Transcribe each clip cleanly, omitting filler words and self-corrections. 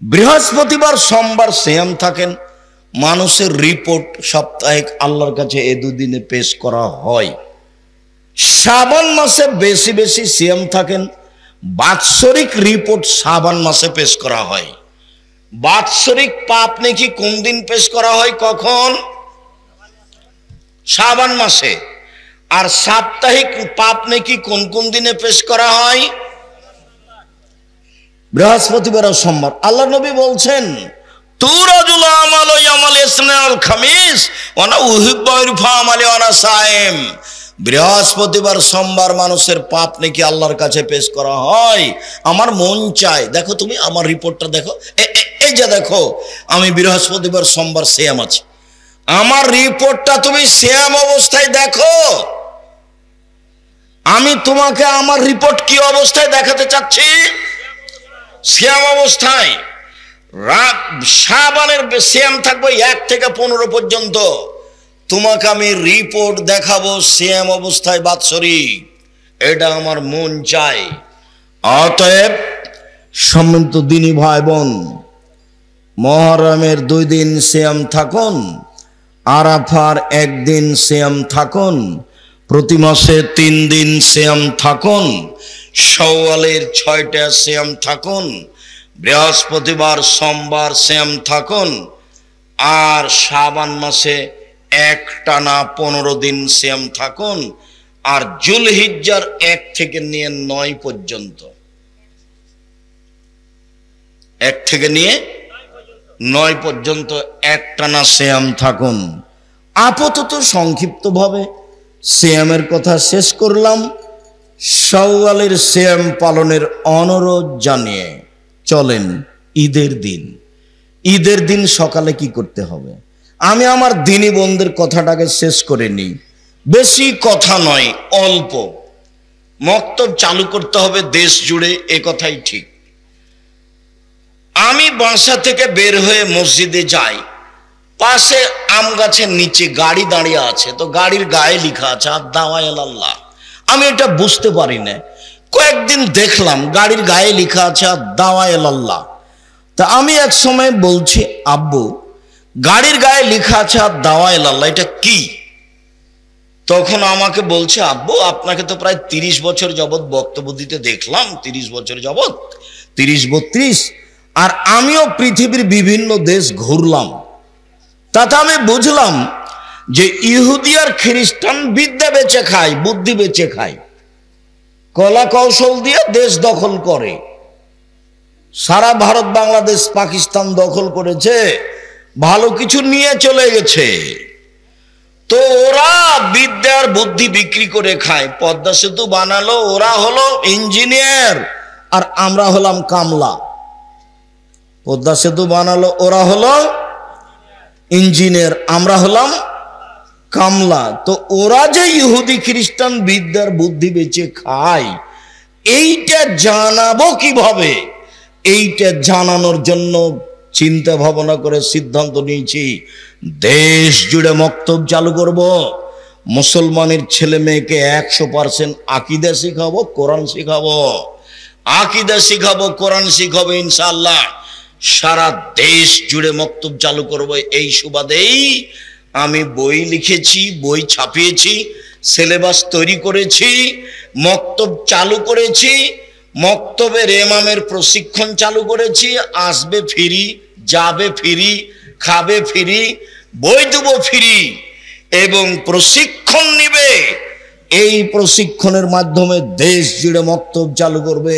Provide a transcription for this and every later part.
বৃহস্পতিবার সোমবার সিয়াম থাকেন। মানুষের রিপোর্ট সাপ্তাহিক আল্লাহর কাছে এই দুদিনে পেশ করা হয়। শাবান মাসে বেশি বেশি সিয়াম থাকেন। বাৎসরিক রিপোর্ট শাবান মাসে পেশ করা হয়। বাৎসরিক পাপ নেকি কোন দিন পেশ করা হয়? কখন? শাবান মাসে। আর সাপ্তাহিক পাপ নেকি কোন কোন দিনে পেশ করা হয়? বৃহস্পতিবার আর সোমবার। আল্লাহ নবী বলছেন, তুরাজুল আমাল ইয়ামাল ইসনাল খামিস ওয়া না উহিব্বু ইরফা আমালি ওয়া না সায়েম। বৃহস্পতিবার সোমবার মানুষের পাপ নাকি আল্লাহর কাছে পেশ করা হয়। আমার মন চায়, দেখো তুমি আমার রিপোর্টটা দেখো, এই যে দেখো আমি বৃহস্পতিবার সোমবার সিয়াম আছি, আমার রিপোর্টটা তুমি সিয়াম অবস্থায় দেখো। আমি তোমাকে আমার রিপোর্ট কি অবস্থায় দেখাতে চাচ্ছি? সিয়াম অবস্থায়। শাবানের সিয়াম থাকবে 1 থেকে 15 পর্যন্ত। তোমাকে আমি রিপোর্ট দেখাবো সিয়াম অবস্থায় বাৎসরিক। এটা আমার মন চাই। অতএব সম্মানিত দিনী ভাই বোন, মুহররমের 2 দিন সিয়াম থাকুন, আরাফার 1 দিন সিয়াম থাকুন, প্রতি মাসে 3 দিন সিয়াম থাকুন, শাওয়ালের 6টা সিয়াম থাকুন, বৃহস্পতিবার সোমবার সিয়াম থাকুন, আর শাবান মাসে একটানা 15 দিন সিয়াম থাকুন, আর জুলহিজ্জার 1 থেকে নিয়ে 9 পর্যন্ত, 1 থেকে নিয়ে 9 পর্যন্ত একটানা সিয়াম থাকুন। আপাতত সংক্ষিপ্তভাবে সিয়ামের কথা শেষ করলাম। শাওয়ালের সিয়াম পালনের অনুরোধ জানিয়ে চলেন ঈদের দিন। ঈদের দিন সকালে কি করতে হবে? আমি আমার দিনী বোনদের কথাটাকে শেষ করে নিই। বেশি কথা নয়, অল্প। মক্তব চালু করতে হবে দেশ জুড়ে, এ কথাই ঠিক। আমি বাসা থেকে বের হয়ে মসজিদে যাই, পাশে আম গাছের নিচে গাড়ি দাঁড়িয়ে আছে, তো গাড়ির গায়ে লেখা আছে আদ-দাওয়া ইলাল্লাহ। আমি এটা বুঝতে পারি না, কয়েকদিন দেখলাম গাড়ির গায়ে লেখা আছে আদ-দাওয়া ইলাল্লাহ। তা আমি এক সময় বলছি, আব্বু গাড়ির গায়ে লেখা আছে আদ-দাওয়া ইলাল্লাহ, এটা কি? তখন আমাকে বলছে, আব্বু আপনাকে তো প্রায় 30 বছর যাবৎ বক্তব্য দিতে দেখলাম, 30 বছর যাবৎ, 30-32, আর আমিও পৃথিবীর বিভিন্ন দেশ ঘুরলাম। তাতে আমি বুঝলাম যে ইহুদি আর খ্রিস্টান বিদ্যা বেচে খায়, বুদ্ধি বেচে খায়, কলা কৌশল দিয়ে দেশ দখল করে। সারা ভারত, বাংলাদেশ, পাকিস্তান দখল করেছে, ভালো কিছু নিয়ে চলে গেছে। তো ওরা বিদ্যার বুদ্ধি বিক্রি করে খায়। পদ্মা সেতু বানালো, ওরা হলো ইঞ্জিনিয়ার আর আমরা হলাম কামলা। পদ্মা সেতু বানালো, ওরা হলো ইঞ্জিনিয়ার, আমরা হলাম কামলা। তো ওরা যে ইহুদি খ্রিস্টান বিদ্যার বুদ্ধি বেচে খায়, এইটা জানাবো কিভাবে? এইটা জানানোর জন্য চিন্তা ভাবনা করে সিদ্ধান্ত নিয়েছি, দেশ জুড়ে মক্তব চালু করব। মুসলমানের ছেলে মেয়েকে 100% আকীদা শিখাবো, কোরআন শিখাবো। আকীদা শিখাবো, কোরআন শিখাবো, ইনশাআল্লাহ সারা দেশ জুড়ে মক্তব চালু করব। এই সুবাদেই আমি বই লিখেছি, বই ছাপিয়েছি, সিলেবাস তৈরি করেছি, মক্তব চালু করেছি, মক্তবের ইমামের প্রশিক্ষণ চালু করেছি। আসবে ফ্রি, যাবে ফ্রি, খাবে ফ্রি, বই দেবো ফ্রি, এবং প্রশিক্ষণ নিবে। এই প্রশিক্ষণের মাধ্যমে দেশ জুড়ে মক্তব চালু করবে,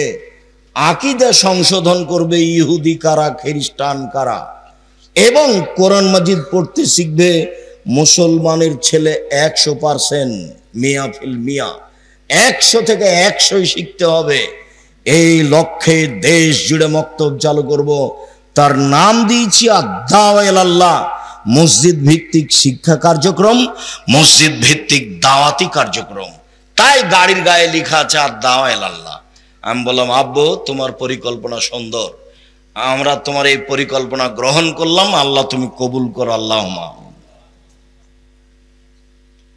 আকীদা সংশোধন করবে, ইহুদি কারা খ্রিস্টান কারা, এবং কোরআন মাজিদ পড়তে শিখবে মুসলমানের ছেলে 100%, মিয়া ফিল মিয়া, 100 থেকে 100 শিখতে হবে। এই লক্ষ্যে দেশ জুড়ে মক্তব চালু করব। তার নাম দিয়েছি আদ-দাওয়া ইলাল্লাহ, মসজিদ ভিত্তিক শিক্ষা কার্যক্রম, মসজিদ ভিত্তিক দাওয়াতি কার্যক্রম। তাই গাড়ির গায়ে লেখা আছে আদ-দাওয়া ইলাল্লাহ। আমি বললাম, আব্বু তোমার পরিকল্পনা সুন্দর, আমরা তোমার এই পরিকল্পনা গ্রহণ করলাম, আল্লাহ তুমি কবুল করো, আল্লাহুম্মা।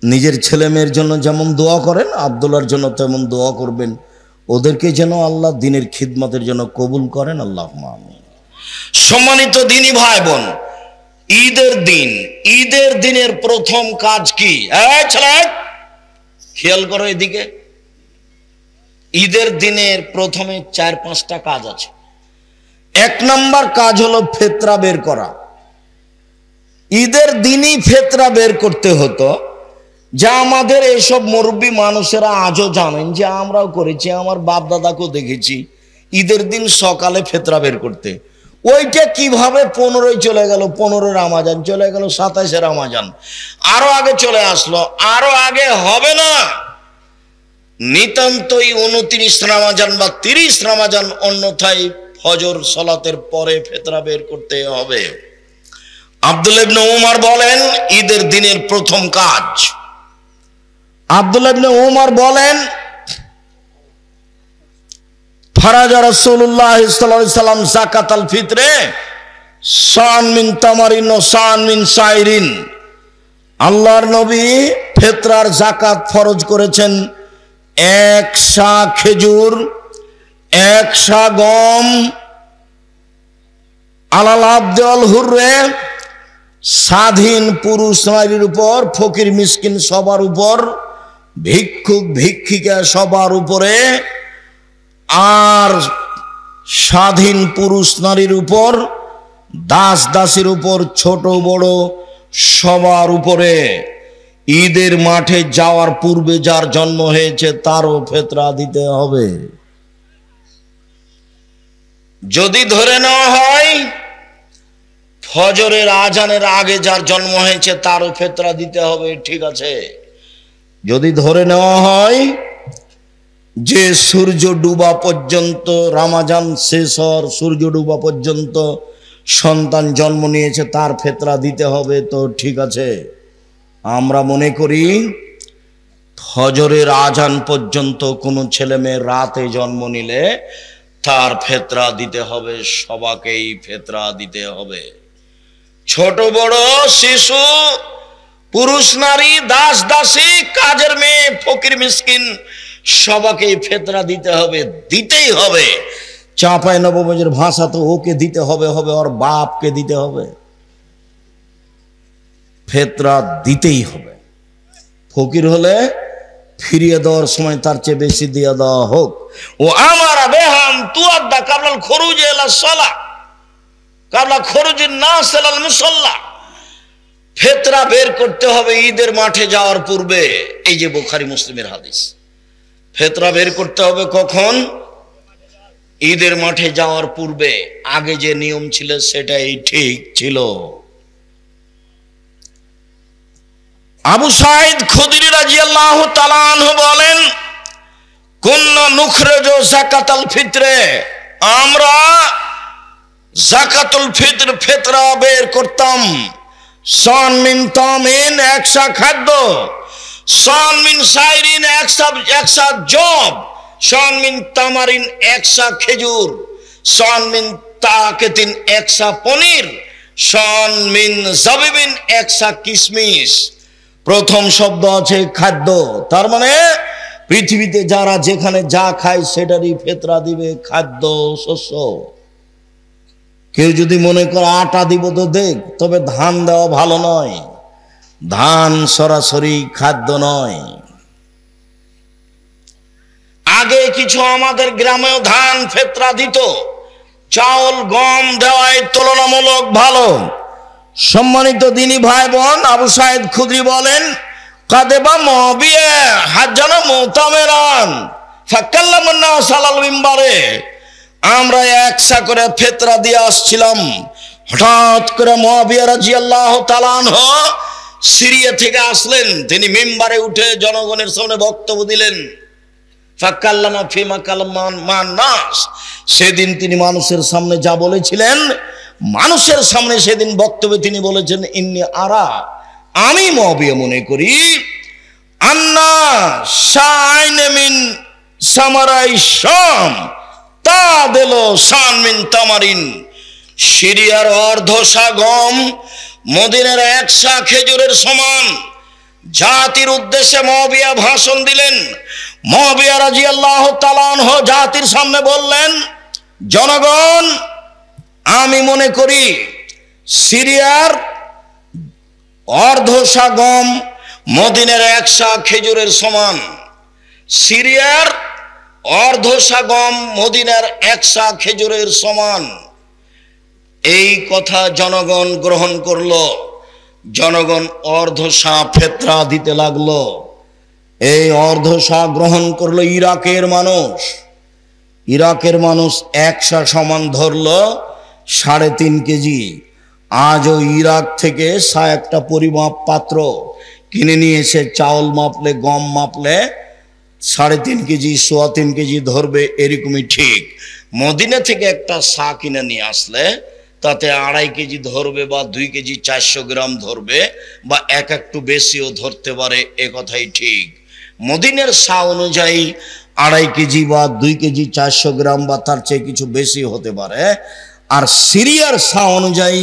নিজের ছেলে মেয়ের জন্য যেমন দোয়া করেন, আব্দুল্লাহর জন্য তেমন দোয়া করবেন, ওদেরকে যেন আল্লাহ দিনের খিদমতের জন্য কবুল করেন, আল্লাহুম্মা আমিন। সম্মানিত দিনী ভাই বোন, ঈদের দিনের প্রথম কাজ কি? ছেলে খেয়াল করো এদিকে। ঈদের দিনের প্রথমে 4-5টা কাজ আছে। 1 নম্বর কাজ হলো ফিতরা বের করা। ঈদের দিনই ফিতরা বের করতে হতো, যা আমাদের এইসব মুরব্বী মানুষেরা আজও জানেন, যে আমরাও করেছি, আমার বাপ দাদাকেও দেখেছি ঈদের দিন সকালে ফিতরা বের করতে। ওইটা কিভাবে 15 চলে গেল, 15 রমজান চলে গেল, 27 রমজান আরো আগে চলে আসলো, আরো আগে হবে না, নিতান্তই 29 রমজান বা 30 রমজান, অন্যথায় ফজর সালাতের পরে ফিতরা বের করতে হবে। আব্দুল্লাহ ইবনে উমর বলেন ঈদের দিনের প্রথম কাজ, আব্দুল্লাহ ইবনে উমর বলেন ফারাজা রাসূলুল্লাহ সাল্লাল্লাহু আলাইহি সাল্লাম যাকাতাল ফিতরে সান মিন তামারিন ও সান মিন সাইরিন। আল্লাহর নবী ফিতরার যাকাত ফরজ করেছেন 1 সা খেজুর, 1 সা গম, আলাল আবদুল হুররে, স্বাধীন পুরুষ নারীর উপর, ফকির মিসকিন সবার উপর, ভিক্ষুক ভিক্ষিকা সবার উপরে, আর স্বাধীন পুরুষ নারীর উপর, দাস দাসীর উপর, ছোট বড় সবার উপরে। ঈদের মাঠে যাওয়ার পূর্বে যার জন্ম হয়েছে তারও ফিতরা দিতে হবে। যদি ধরে নেওয়া হয় ফজরের আজানের আগে যার জন্ম হয়েছে তারও ফিতরা দিতে হবে, ঠিক আছে। যদি ধরে নেওয়া হয় যে সূর্য ডুবা পর্যন্ত, রমজান শেষ হওয়ার সূর্য ডুবা পর্যন্ত সন্তান জন্ম নিয়েছে, তার ফিতরা দিতে হবে, তো ঠিক আছে। আমরা মনে করি ফজরের আজান পর্যন্ত কোনো ছেলে মেয়ে রাতে জন্ম নিলে তার ফিতরা দিতে হবে, সবাইকেই ফিতরা দিতে হবে। ছোট বড়, শিশু, পুরুষ নারী, দাস দাসী, কাজের মেয়ে, ফকির মিসকিন সবাইকেই ফিতরা দিতে হবে, দিতেই হবে। চাঁপাই নবাবের ভাষা তো ওকে দিতে হবে, ওর বাপকে দিতে হবে, ফিতরা দিতেই হবে। ফকির হলে ফিরিয়ে দেওয়ার সময় তার চেয়ে বেশি দিয়ে দেওয়া হোক। ও আমার বেহাম তুয়াদ্দা কাবলাল খরুজ ইলা সালাহ কাবলা খরুজিন নাস ইলাল মুসাল্লা। ফিতরা বের করতে হবে ঈদের মাঠে যাওয়ার পূর্বে। এই যে বুখারী মুসলিমের হাদিস। ফিতরা বের করতে হবে কখন? ঈদের মাঠে যাওয়ার পূর্বে। আগে যে নিয়ম ছিল সেটাই ঠিক ছিল। আবু সাঈদ খুদরি রাদিয়াল্লাহু তাআলা আনহু বলেন কুন্না নুখরিজু যাকাতাল ফিতরে, আমরা যাকাতুল ফিতর ফিতরা বের করতাম। সান মিন তামিন 1 সা খাদ্য, সান মিন সাইরিন 1 সা জব, সান মিন তামারিন 1 সা খেজুর, সান মিন তাকাতিন 1 সা পনির, সান মিন জাবিবিন 1 সা কিশমিশ। প্রথম শব্দ আছে খাদ্য, তার মানে পৃথিবীতে যারা যেখানে যা খায় সেটারই ফিতরা দিবে, খাদ্য শস্য। কেউ যদি মনে করে আটা দিব তো দেখ, তবে ধান দেওয়া ভালো নয়, ধান সরাসরি খাদ্য নয়। আগে কিছু আমাদের গ্রামেও ধান ফিতরা দিত, চাউল গম দেওয়াই তুলনামূলক ভালো। সম্মানিত দিনী ভাই বোন, আবু সাঈদ খুদরি বলেন কাদেবা মুআবিয়া হাজ্জানা মুতামিরান ফাকাল্লামান নাস আলাল মিম্বারে, আমরা 1 সা করে ফিতরা দিয়ে আসছিলাম। হঠাৎ করে মুআবিয়া রাদিয়াল্লাহু তাআলা আনহু সিরিয়া থেকে আসলেন, তিনি মিম্বারে উঠে জনগণের সামনে বক্তব্য দিলেন। ফাকাল্লামা ফিমা কালামান নাস, সেদিন তিনি মানুষের সামনে যা বলেছিলেন, মানুষের সামনে সেদিন বক্তব্যে তিনি বলেছেন ইন্নী আরা, আমি মুআবিয়া মনে করি, আন্না শাইন মিন সামারাই শাম তাদেলো সান মিন তামারিন, সিরিয়ার অর্ধশা গম মদিনার 1 সা খেজুরের সমান। জাতির উদ্দেশ্যে মুআবিয়া ভাষণ দিলেন। মুআবিয়া রাদিয়াল্লাহু তাআলা আনহু জাতির সামনে বললেন, জনগণ, আমি মনে করি সিরিয়ার অর্ধশা গম মদিনার 1 সা খেজুরের সমান। সিরিয়ার অর্ধশা গম মদিনার 1 সা খেজুরের সমান। এই কথা জনগণ গ্রহণ করলো। জনগণ অর্ধশা ফেতরা দিতে লাগলো। এই অর্ধশা গ্রহণ করলো ইরাকের মানুষ। ইরাকের মানুষ 1 সা সমান ধরলো 3.5 কেজি। আজও ইরাক থেকে একটা পরিমাপ পাত্র কিনে নিয়ে এসে চাউল মাপলে, গম মাপলে 3.5 কেজি 3.25 কেজি ধরবে, এরকমই ঠিক। মদিনা থেকে একটা সা কিনে নিয়ে আসলে তাতে 2.5 কেজি ধরবে বা 2 কেজি 400 গ্রাম ধরবে বা একটু বেশিও ধরতে পারে, এ কথাই ঠিক। মদিনার সা অনুযায়ী 2.5 কেজি বা 2 কেজি 400 গ্রাম বা তার চেয়ে কিছু বেশি হতে পারে। আর সিরিয়ার সা অনুযায়ী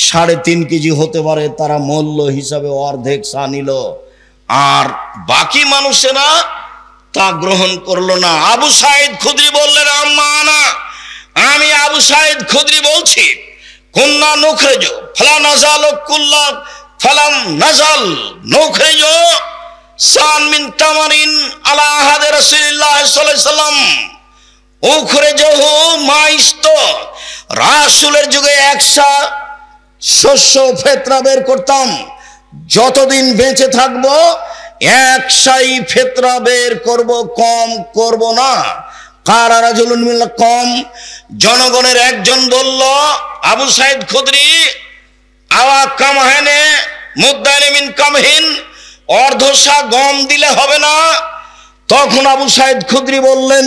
3.5 কেজি হতে পারে। তারা মূল্য হিসাবে অর্ধেক সা নিল, আর বাকি মানুষেরা তা গ্রহণ করলো না। আবু সাইদ খুদরি বললেন, আম্মানা, আমি আবু সাইদ খুদরি বলছি, কুন্না নুখরিজু ফালা নাজালু কুল্লা ফালাম নাজাল নুখরিজু সান মিন তামারিন আলা আহাদে রাসূলিল্লাহ সাল্লাল্লাহু আলাইহি সাল্লাম উখরিজুহু মাইস্ত। রাসূলের যুগে 1 সা শস্য ফেতরা বের করতাম। যতদিন বেঁচে থাকবো 1 সাই ফেতরা বের করব, কম করব না। কারা রাজুলুন মিনাল কম, জনগণের একজন বলল, আবু সাইদ খুদরি, আওয়া কামহানে মুদ্দানে মিন কামহিন, অর্ধশা গম দিলে হবে না? তখন আবু সাইদ খুদরি বললেন,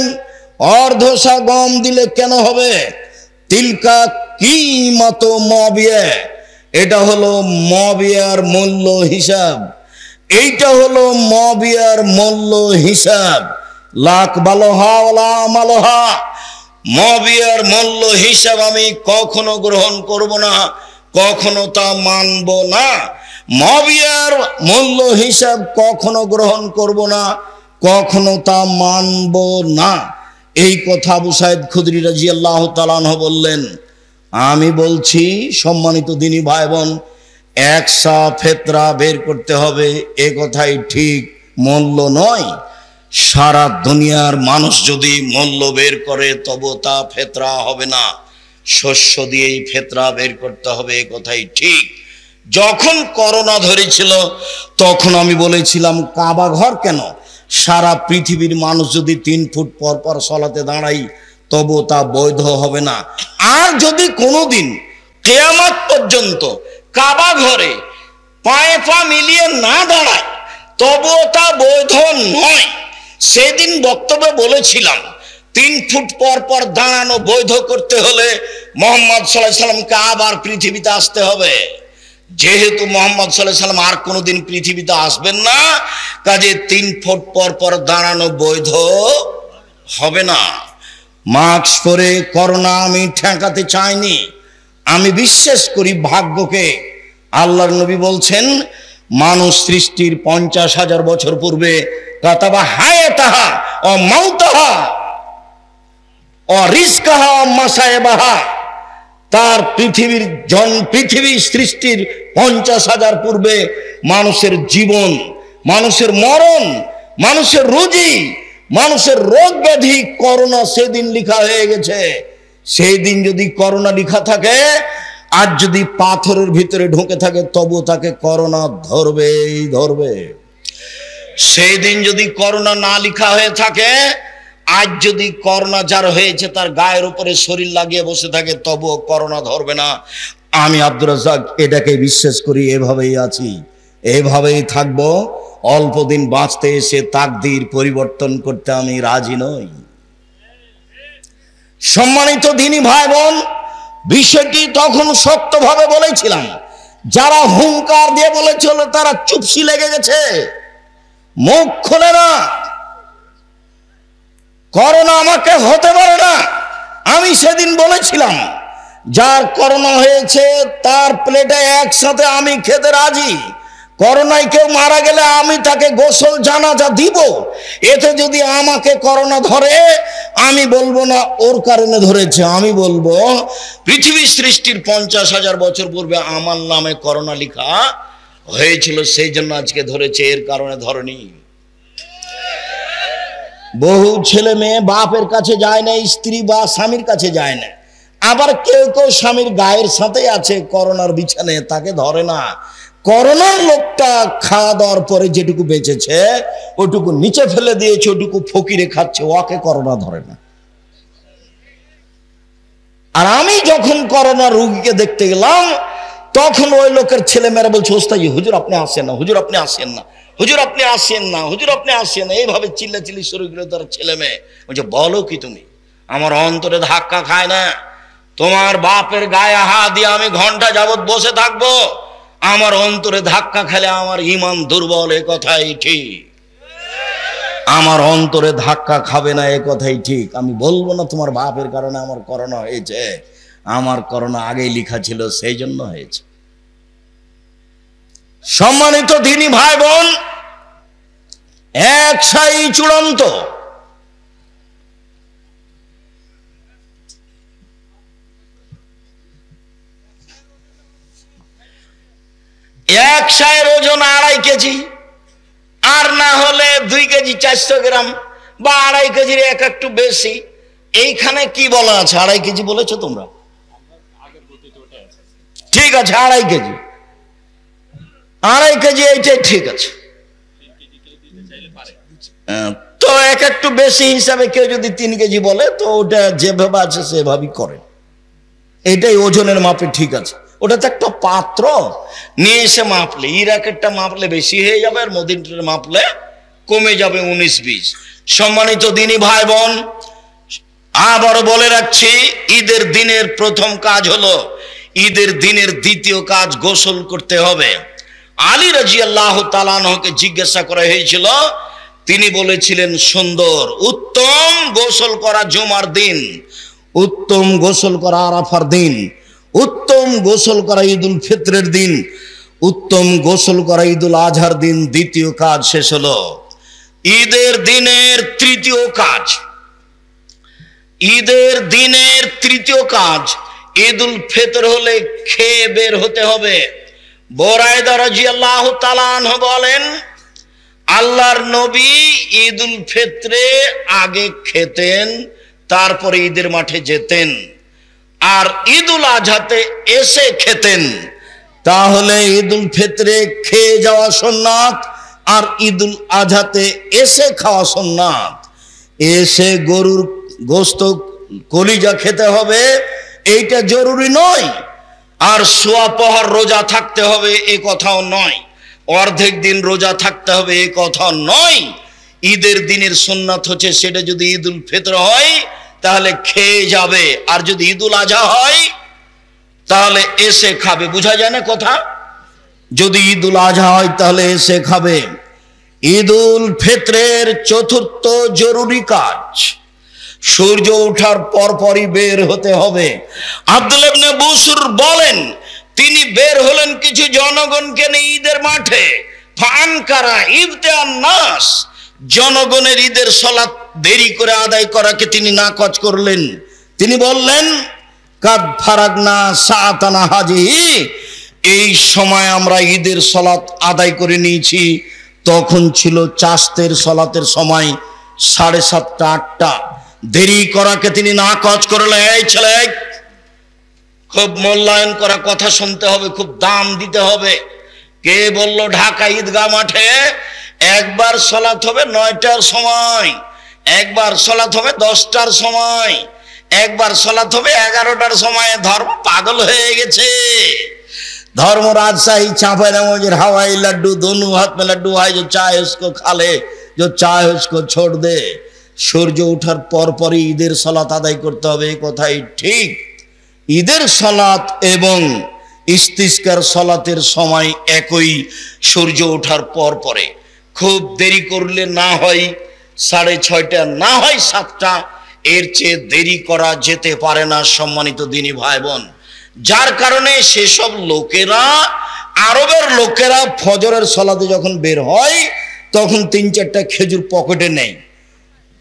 অর্ধশা গম দিলে কেন হবে? তিলকা কিমাত মুআবিয়া, এটা হলো মুআবিয়ার মূল্য হিসাব। এইটা হলো মুআবিয়ার মূল্য হিসাব। লাখ বালোহা ওয়ালা মালোহা, মুআবিয়ার মূল্য হিসাব আমি কখনো গ্রহণ করব না, কখনো তা মানব না। মুআবিয়ার মূল্য হিসাব কখনো গ্রহণ করব না, কখনো তা মানব না। এই কথা আবু সাইদ খুদরি রাদিয়াল্লাহু তাআলা আনহু বললেন। আমি বলছি, সম্মানিত দিনী ভাই বোন, 1 সা ফেতরা বের করতে হবে, এ কথাই ঠিক, মূল্য নয়। সারা দুনিয়ার মানুষ যদি মূল্য বের করে তবু তা ফেতরা হবে না। শস্য দিয়েই ফেতরা বের করতে হবে, এ কথাই ঠিক। যখন করোনা ধরেছিল তখন আমি বলেছিলাম, কাবা ঘর কেন, সারা পৃথিবীর মানুষ যদি 3 ফুট পর পর সলাতে দাঁড়াই তবু তা বৈধ হবে না। আর যদি কোনোদিন কিয়ামত পর্যন্ত কাবা ঘরে পায়ে পা মিলিয়ে না দাঁড়ায় তবুও তা বৈধ নয়। সেদিন বক্তব্যে বলেছিলাম, 3 ফুট পর পর দাঁড়ানো বৈধ করতে হলে মুহাম্মদ সাল্লাল্লাহু আলাইহি সাল্লামকে আবার পৃথিবীতে আসতে হবে। যেহেতু মুহাম্মদ সাল্লাল্লাহু আলাইহি সাল্লাম আর কোনোদিন পৃথিবীতে আসবেন না, কাজে 3 ফুট পর পর দাঁড়ানো বৈধ হবে না। মাস্ক পরে করোনা আমি ঠেকাতে চাইনি। আমি বিশ্বাস করি ভাগ্যকে। আল্লাহর নবী বলছেন, মানুষ সৃষ্টির 50,000 বছর পূর্বে কাতাবা হায়াতাহা ও মাউতাহা ও রিজকাহা ও মাসায়েবাহা, তার পৃথিবী সৃষ্টির 50,000 পূর্বে মানুষের জীবন, মানুষের মরণ, মানুষের রুজি, মানুষের রোগ ব্যাধি, করোনা সেদিন লেখা হয়ে গেছে। সেই দিন যদি করোনা লেখা থাকে, আর যদি পাথরের ভিতরে ঢুকে থাকে তবু তাকে করোনা ধরবেই ধরবে। সেই দিন যদি করোনা না লেখা হয়ে থাকে, আজ যদি করোনা যার হয়েছে তার গায়ের উপরে শরীর লাগিয়ে বসে থাকে তবুও করোনা ধরবে না। আমি আব্দুর রাজ্জাক এটাকে বিশ্বাস করি, এভাবেই আছি, এভাবেই থাকবো। অল্প দিন বাঁচতে এসে তাকদীর পরিবর্তন করতে আমি রাজি নই। সম্মানিত দিনী ভাই বোন, বিষয়টি তখন শক্তভাবে বলেছিলাম। যারা হুঙ্কার দিয়ে বলেছিল তারা চুপসি লেগে গেছে, মুখ খোলে না। করোনা আমাকে হতে পারে না। আমি সেদিন বলেছিলাম, যার করোনা হয়েছে তার প্লেটে একসাথে আমি খেতে রাজি, করোনায় কেউ মারা গেলে আমি তাকে গোসল জানাজা দিব। এতে যদি আমাকে করোনা ধরে, আমি বলবো না ওর কারণে ধরেছে, আমি বলবো পৃথিবী সৃষ্টির 50,000 বছর পূর্বে আমার নামে করোনা লেখা হয়েছিল, সেই জন্য আজকে ধরেছে, এর কারণে ধরেনি। বহু ছেলে মেয়ে বাপের কাছে যায় না, স্ত্রী বা স্বামীর কাছে যায় না। আবার কেউ কেউ স্বামীর গায়ের সাথে আছে করোনার বিছানে, তাকে ধরে না। করোনার লোকটা খাওয়া দাওয়ার পরে যেটুকু বেঁচেছে ওটুকু নিচে ফেলে দিয়েছে, ওটুকু ফকিরে খাচ্ছে, ওকে করোনা ধরে না। আর আমি যখন করোনা রোগীকে দেখতে গেলাম, তখন ওই লোকের ছেলে মেয়েরা বলছে, ওস্তাদ হুজুর আপনি আসেন না, হুজুর আপনি আসেন না, হুজুর আপনি আসেন না, হুজুর আপনি আসেন না, এইভাবে চিল্লাচিল্লি শুরু করে তার ছেলে মেয়ে। বলছে বলো কি তুমি? আমার অন্তরে ধাক্কা খায় না। তোমার বাপের গায়ে হাত দিয়ে আমি ঘন্টা যাবত বসে থাকবো, আমার অন্তরে ধাক্কা খেলে আমার ঈমান দুর্বল, এ কথাই ঠিক। আমার অন্তরে ধাক্কা খাবে না, এ কথাই ঠিক। আমি বলবো না তোমার বাপের কারণে আমার করোনা হয়েছে, আমার করোনা আগেই লেখা ছিল, সেই জন্য হয়েছে। সম্মানিত দিনী ভাই বোন, একসাই চূড়ান্ত। এক সায়ের ওজন 2.5 কেজি, আর না হলে 2 কেজি 400 গ্রাম, বা 2.5 কেজির একটু বেশি। এইখানে কি বলা আছে? 2.5 কেজি বলেছো তোমরা? ঠিক আছে, 2.5 কেজি, 2.5 কেজি, এইটাই ঠিক আছে। তো একটু বেশি হিসাবে কেউ যদি 3 কেজি বলে, তো ওটা যেভাবে আছে সেভাবেই করে, এটাই ওজনের মাপে ঠিক আছে। ওটা তো একটা পাত্র নিয়ে এসে মাপলে, ইরাকেরটা মাপলে বেশি হয়ে যাবে, আর মদিনার মাপলে কমে যাবে 19-20। সম্মানিত দিনী ভাই বোন, আবার বলে রাখছি, ঈদের দিনের প্রথম কাজ হলো, ঈদের দিনের দ্বিতীয় কাজ গোসল করতে হবে। আলী রাদিয়াল্লাহু তাআলা আনহুকে জিজ্ঞাসা করা হয়েছিল, তিনি বলেছিলেন সুন্দর, উত্তম গোসল করা জুমার দিন, উত্তম গোসল করা আরাফার দিন, উত্তম গোসল করা ঈদুল ফিতরের দিন, উত্তম গোসল করা ঈদুল আজহার দিন। দ্বিতীয় কাজ শেষ হলো। ঈদের দিনের তৃতীয় কাজ, ঈদের দিনের তৃতীয় কাজ, ঈদুল ফিতর হলে খেয়ে বের হতে হবে। বুরায়দা রাদিয়াল্লাহু তাআলা আনহু বলেন, আল্লাহর নবী ঈদুল ফিতরে আগে খেতেন, তারপরে ঈদের মাঠে যেতেন, আর ঈদুল আজহাতে এসে খেতেন। তাহলে ঈদুল ফিতরে খেয়ে যাওয়া সুন্নাত, আর ঈদুল আজহাতে এসে খাওয়া সুন্নাত। এসে গরুর গোশত কলিজা খেতে হবে, এইটা জরুরি নয়। আর সোয়া পহর রোজা থাকতে হবে, এ কথাও নয়। অর্ধেক দিন রোজা থাকতে হবে, এ কথা নয়। ঈদের দিনের সুন্নাত হচ্ছে, সেটা যদি ঈদুল ফিতর হয় তাহলে খেয়ে যাবে, আর যদি ঈদুল আজহা হয় তাহলে এসে খাবে। বুঝা যায় না কথা? যদি ঈদুল আজহা হয় তাহলে এসে খাবে। ঈদুল ফিতরের চতুর্থ জরুরি কাজ, সূর্য ওঠার পরপরই বের হতে হবে। আব্দুল্লাহ ইবনে বুসর বলেন, তিনি বের হলেন কিছু জনগণকে নিয়ে ঈদের মাঠে। ফানকারা ইবতান নাস, জনগণের ঈদের সালাত দেরি করে আদায় করাকে তিনি নাকচ করলেন। তিনি বললেন, কাদ ফারাগনা সাআতানা হাজিহি, এই সময় আমরা ঈদের সালাত আদায় করে নিয়েছি। তখন ছিল চাস্তের সালাতের সময় 7:30 8টা। দেরি করাকে তিনি নাকচ করলেন। এই ছেলে, খুব মূল্যায়ন করা কথা শুনতে হবে, খুব দাম দিতে হবে। কে বলল ঢাকা ঈদগাহ মাঠে একবার সালাত হবে 9টার সময়, একবার সালাত হবে 10টার সময়, একবার সালাত হবে 11টার সময়? ধর্ম পাগল হয়ে গেছে। धर्म राजशाही चापे नमोजर हवाई लड्डू दोनों हाथ में लड्डू है, जो चाहे उसको खा ले, जो चाहे उसको छोड़ दे। सूर्य उठार पर ईদের সালাত আদায় করতে হবে, এই কথাই ঠিক। ঈদের সালাত এবং ইস্তিসকার সালাতের সময় একই, সূর্য ওঠার পরে। খুব দেরি করলে না হয় 6:30, না হয় 7টা, এর চেয়ে দেরি করা যেতে পারে না। সম্মানিত দিনী ভাই বোন, যার কারণে সেসব লোকেরা আরবের লোকেরা ফজরের সালাতে যখন বের হয় তখন 3-4টা খেজুর পকেটে নেয়,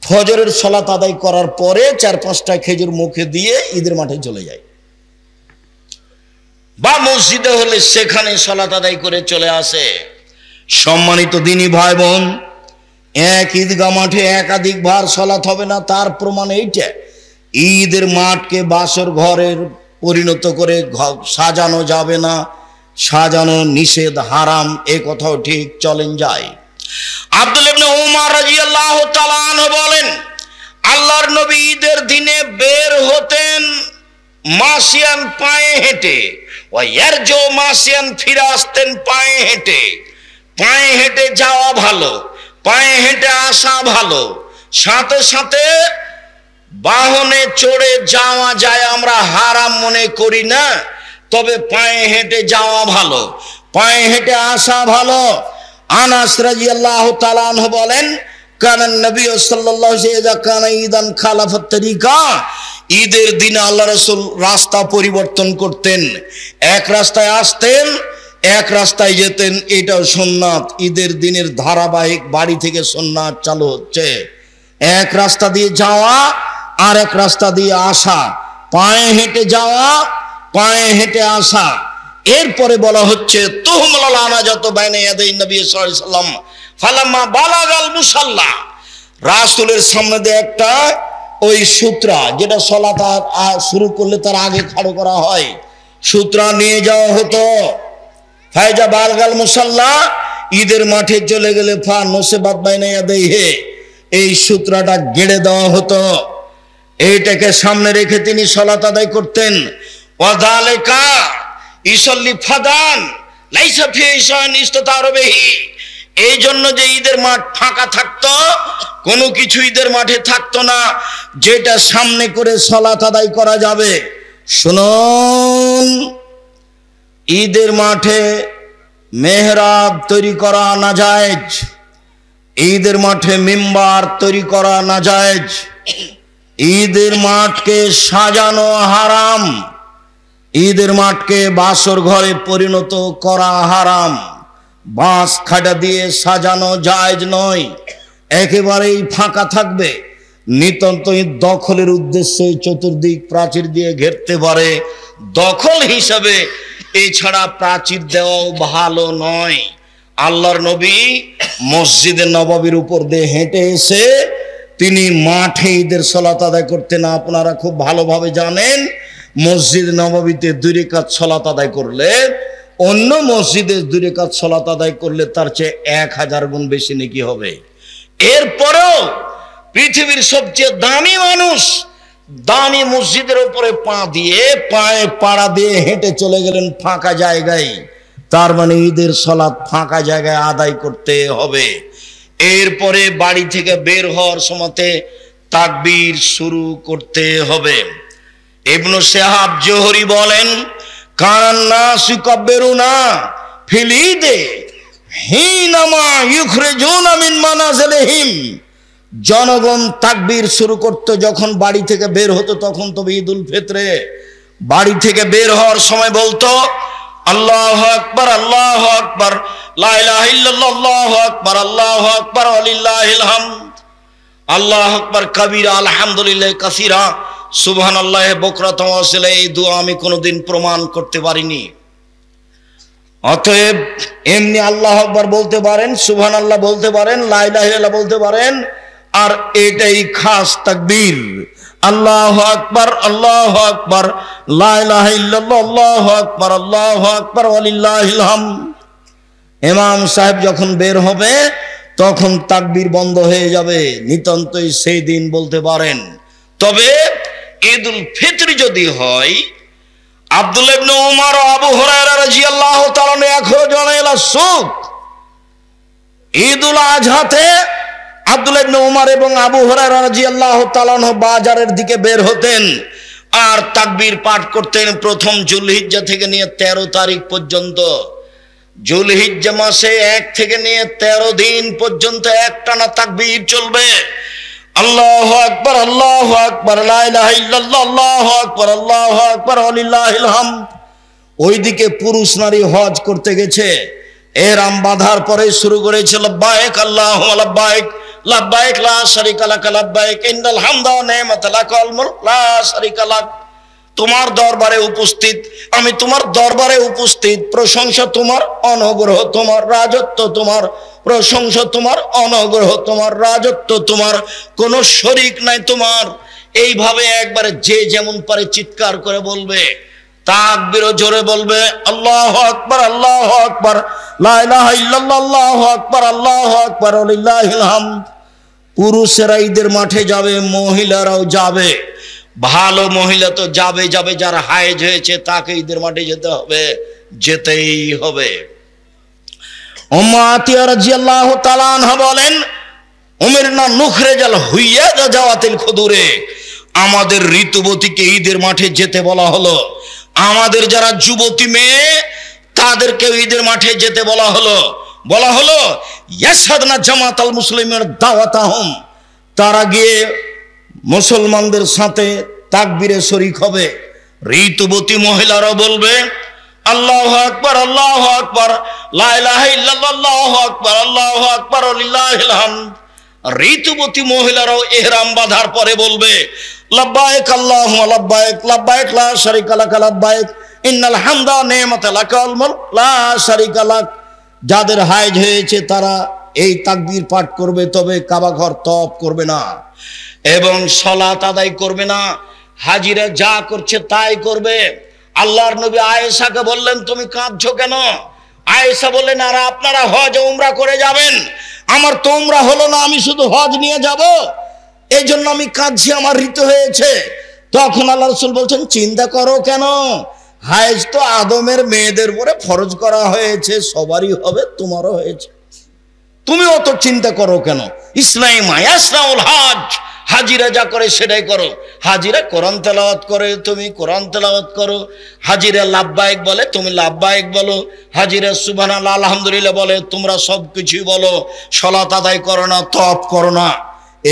ফজরের সালাত আদায় করার পরে 4-5টা খেজুর মুখে দিয়ে ঈদের মাঠে চলে যায়, বা মসজিদে হলে সেখানে সালাত আদায় করে চলে আসে। সম্মানিত দিনী ভাই বোন, এক ঈদগাহ মাঠে একাধিকবার সালাত হবে না, তার প্রমাণ এইটা। ঈদের মাঠকে বাসর ঘরের পরিণত করে সাজানো যাবে না, সাজানো নিষেধ, হারাম, এ কথাও ঠিক, চলেন যায়। আব্দুল্লাহ ইবনে উমর রাদিয়াল্লাহু তাআলা আনহু বলেন, আল্লাহর নবী ঈদের দিনে বের হতেন মাসিয়ান, পায়ে হেঁটে, ওয়ারজু মাসিয়ান, ফিরে আসতেন পায়ে হেঁটে। পায়ে হেঁটে যাওয়া ভালো, পায়ে হেঁটে আসা ভালো, সাথে সাথে বাহনে চড়ে যাওয়া যায়, আমরা হারাম মনে করি না, তবে পায়ে হেঁটে যাওয়া ভালো, পায়ে হেঁটে আসা ভালো। আনাস রাদিয়াল্লাহু তাআলা আনহু বলেন, কানান নবী সাল্লাল্লাহু আলাইহি ওয়াসাল্লাম কানা ঈদান খালাফাত তরিকা, ঈদের দিনে আল্লাহ রাসূল রাস্তা পরিবর্তন করতেন, এক রাস্তায় আসতেন, এক রাস্তায় যেতেন, এটাও সুন্নাত। ঈদের দিনের ধারাবাহিক বাড়ি থেকে সুন্নাত চালু হচ্ছে, এক রাস্তা দিয়ে যাওয়া আর এক রাস্তা দিয়ে আসা, পায়ে হেঁটে যাওয়া, পায়ে হেঁটে আসা। এরপরে বলা হচ্ছে তুহমাল আনাজাত বাইনা ইয়াদাই নবী সাল্লাল্লাহু আলাইহি ওয়াসাল্লাম ফালাম্মা বালাগাল মুসাল্লা, রাসূলের সামনে দিয়ে একটা ওই সূত্রা, যেটা সালাত শুরু করলে তার আগে খাড়ো করা হয়, সূত্রা নিয়ে যাওয়া হতো। ফায়জা বালাগাল মুসাল্লা, ঈদের মাঠে চলে গেলে ফা নসিবাত বাইনা ইয়াদাইহি, এই সূত্রাটা গেড়ে দেওয়া হতো, এইটাকে সামনে রেখে তিনি সালাত আদায় করতেন। ওয়াযালিকা ইসাল্লি ফাদান লাইসা ফি ইসান ইস্তাতারবিহি, এই জন্য যে ঈদের মাঠ ফাঁকা থাকতো, কোনো কিছু ঈদের মাঠে থাকতো না যেটা সামনে করে সালাত আদায় করা যাবে। শুনুন, ঈদের মাঠে মেহরাব তৈরি করা নাজায়েজ, ঈদের মাঠে মিম্বার তৈরি করা নাজায়েজ, ঈদের মাঠকে সাজানো হারাম, ঈদের মাঠকে বাসর ঘরে পরিণত করা হারাম, বাঁশ খাটা দিয়ে সাজানো জায়েজ নয়, একেবারেই ফাঁকা থাকবে। নিতান্তই দখলের উদ্দেশ্যে চতুর্দিক প্রাচীর দিয়ে ঘেরতে পারে, দখল হিসাবে, এছাড়া প্রাচীর দেওয়াও ভালো নয়। আল্লাহর নবী মসজিদে নববীর উপর দিয়ে হেঁটে এসে তিনি মাঠে ঈদের সালাত আদায় করতেন। আপনারা খুব ভালোভাবে জানেন, মসজিদ নববীতে 2 রাকাত সালাত আদায় করলে অন্য মসজিদে 2 রাকাত সালাত আদায় করলে তার চেয়ে 1000 গুণ বেশি নেকি হবে। এরপরেও পৃথিবীর সবচেয়ে দামি মানুষ দামি মসজিদের উপরে পা দিয়ে, পায়ে পাড়া দিয়ে হেঁটে চলে গেলেন ফাঁকা জায়গায়, তার মানে ঈদের সালাত ফাঁকা জায়গায় আদায় করতে হবে। এরপরে বাড়ি থেকে বের হওয়ার সময়তে তাকবীর শুরু করতে হবে। ইবনু শিহাব জোহরি বলেন, কানান নাসু কাব্বিরুনা ফিল ঈদে হিনামা ইখরিজুনা মিন মানাজিলিহিম, জনগণ তাকবীর শুরু করতে যখন বাড়ি থেকে বের হতো, তখন তবে ঈদুল ফিতরে বাড়ি থেকে বের হওয়ার সময় বলতো আল্লাহু আকবার, আল্লাহু আকবার, লা ইলাহা ইল্লাল্লাহ, আল্লাহু আকবার, আল্লাহু আকবার, ওয়ালিল্লাহিল হামদ, আল্লাহু আকবার কাবীরা, আলহামদুলিল্লাহ কাসীরা, সুবহানাল্লাহি বুকরাতাও ওয়া আসীলা। এই দোয়া আমি কোনোদিন প্রমাণ করতে পারিনি। অতএব এমনি আল্লাহু আকবার বলতে পারেন, সুবহানাল্লাহ বলতে পারেন, লা ইলাহা ইল্লাল্লাহ বলতে পারেন, আর এটাই খাস তাকবীর, আল্লাহু আকবার, আল্লাহু আকবার, লা ইলাহা ইল্লাল্লাহ, আল্লাহু আকবার, আল্লাহু আকবার, ওয়ালিল্লাহিল হামদ। ইমাম সাহেব যখন বের হবে তখন তাকবীর বন্ধ হয়ে যাবে, নিতান্তই সেই দিন বলতে পারেন। তবে ঈদুল ফিতর যদি হয়, আব্দুল্লাহ ইবনে উমর ও আবু হুরায়রা রাদিয়াল্লাহু তাআলা এখরাজনা ইলা সুক, ঈদুল আজহাতে আব্দুল্লাহ ইবনে উমর এবং আবু হুরায়রা রাদিয়াল্লাহু তাআলা বাজারের দিকে বের হতেন আর তাকবীর পাঠ করতেন প্রথম জুলহিজ্জা থেকে নিয়ে 13 তারিখ পর্যন্ত। জুলহিজ্জা মাসে 1 থেকে নিয়ে 13 দিন পর্যন্ত একটানা তাকবীর চলবে। আল্লাহু আকবার, আল্লাহু আকবার, লা ইলাহা ইল্লাল্লাহ, আল্লাহু আকবার, আল্লাহু আকবার, ওয়ালিল্লাহিল হামদ, ওইদিকে পুরুষ নারী হজ করতে গেছে, এহরাম বাঁধার পরে শুরু করেছে লাব্বাইক আল্লাহুম্মা লাব্বাইক লাব্বাইক লা শারীকা লাক লাব্বাইক ইন্নাল হামদা ওয়া নি'মাতা লাকাল মুলক লা শারীকা লাক। তোমার দরবারে উপস্থিত, আমি তোমার দরবারে উপস্থিত, প্রশংসা তোমার, অনুগ্রহ তোমার, রাজত্ব তোমার, প্রশংসা তোমার, অনুগ্রহ তোমার, রাজত্ব তোমার, কোনো শরীক নাই তোমার। এইভাবে একবারে যে যেমন পারে চিৎকার করে বলবে, তাকবীরও জোরে বলবে, আল্লাহু আকবার আল্লাহু আকবার, লা ইলাহা ইল্লাল্লাহ আল্লাহু আকবার আল্লাহু আকবার ওয়া লিল্লাহিল হামদ। পুরুষেরা ঈদের মাঠে যাবে, মহিলারাও যাবে। ভালো মহিলা তো যাবে যাবে, যারা হায়েজ হয়েছে তাকে ঈদের মাঠে যেতে হবে, যেতেই হবে। উম্মে আতিয়া রাদিয়াল্লাহু তাআলা আনহা বলেন, উমিরনা নুখরিজাল হুইয়াদা জাওয়াতিল খুদুরে, আমাদের ঋতুবতীকে ঈদের মাঠে যেতে বলা হলো। আমাদের যারা যুবতী মেয়ে তাদেরকে ঈদের মাঠে যেতে বলা হলো। বলা হলো ইয়াসাদনা জামাতাল মুসলিমিন দাওয়াতাহুম, তারা গিয়ে মুসলমানদের সাথে তাকবীরে শরীক হবে। ঋতুবতী মহিলারাও বলবে আল্লাহু আকবার আল্লাহু আকবার, লা ইলাহা ইল্লাল্লাহ আল্লাহু আকবার আল্লাহু আকবার ওয়া লিল্লাহিল হামদ। ঋতুবতী মহিলারাও ইহরাম বাঁধার পরে বলবে লাব্বাইক আল্লাহুম্মা লাব্বাইক লাব্বাইক লা শারীকা লাক লাব্বাইক ইন্নাল হামদা ওয়া নি'মাতা লাকাল মুলক লা শারীকা লাক। যাদের হায়েজ হয়েছে তারা এই তাকবীর পাঠ করবে, তবে কাবা ঘর তওয়াফ করবে না এবং সালাত আদায় করবে না। হাজিরা যা করছে তাই করবে। আল্লাহর নবী আয়েশাকে বললেন, তুমি কাঁদছো কেন? আয়েশা বললেন, আর আপনারা হজ উমরা করে যাবেন, আমার তো উমরা হলো না, আমি শুধু হজ নিয়ে যাব, এই জন্য আমি কাঁদছি, আমার ঋতু হয়েছে। তখন আল্লাহ রাসূল বলছেন, চিন্তা করো কেন, হায়েজ তো আদমের মেয়েদের উপরে ফরজ করা হয়েছে, সবারই হবে, তোমারও হয়েছে, তুমি অত চিন্তা করো কেন? ইসলাম ইয়াসনাউল হজ, হাজিরা যা করে সেটাই করো। হাজিরা কোরআন তেলাওয়াত করে, তুমি কোরআন তেলাওয়াত করো। হাজিরা লাব্বাইক বলে, তুমি লাব্বাইক বলো। হাজিরা সুবহানাল্লাহ আলহামদুলিল্লাহ বলে, তোমরা সব কিছুই বলো। সালাত আদায় করো না, তওয়াফ করো না।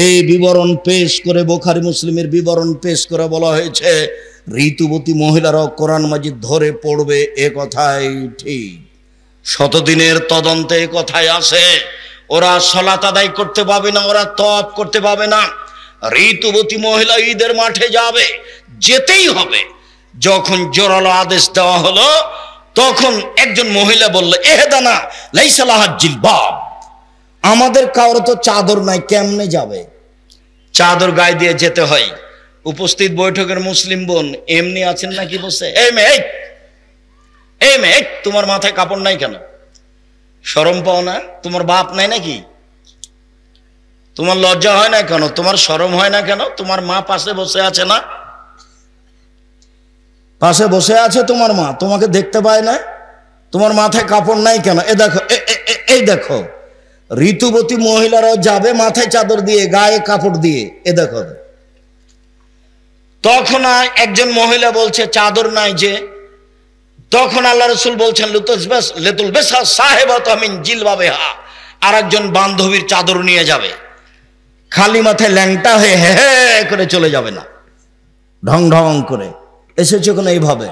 এই বিবরণ পেশ করে, বুখারী মুসলিমের বিবরণ পেশ করে বলা হয়েছে ঋতুবতী মহিলারাও কোরআন মাজিদ ধরে পড়বে। এ কথাই ঠিক, শতদিনের তদন্তে এ কথাই আসে। ওরা সালাত আদায় করতে পাবে না, ওরা তওয়াফ করতে পাবে না। ঋতুবতী মহিলা ঈদের মাঠে যাবে, যেতেই হবে। যখন জোরালো আদেশ দেওয়া হলো, তখন একজন মহিলা বলল, এহদানা লাইসা লাহা জিলবাব, আমাদের কারো তো চাদর নাই, কেমনে যাবে? চাদর গায়ে দিয়ে যেতে হয়। উপস্থিত বৈঠকের মুসলিম বোন এমনি আছেন নাকি বসে, এই মেয়ে তোমার মাথায় কাপড় নাই কেন? শরম পাও না? তোমার বাপ নাই নাকি? তোমার লজ্জা হয় না কেন? তোমার শরম হয় না কেন? তোমার মা পাশে বসে আছে না? পাশে বসে আছে তোমার মা, তোমাকে দেখতে পায় না? তোমার মাথায় কাপড় নাই কেন? এ দেখো, এই দেখো, ঋতুবতী মহিলারাও যাবে মাথায় চাদর দিয়ে, গায়ে কাপড় দিয়ে। এ দেখো। তখন একজন মহিলা বলছে চাদর নাই যে। তখন আল্লাহ রাসূল বলছেন লিতুলবিসা সাহিবাতু মিন জিলবাবিহা, আর একজন বান্ধবীর চাদর নিয়ে যাবে। খালি মাথায় ল্যাংটা হয়ে হে করে চলে যাবে না, ঢং ঢং করে। এসেছে কোনো এইভাবে।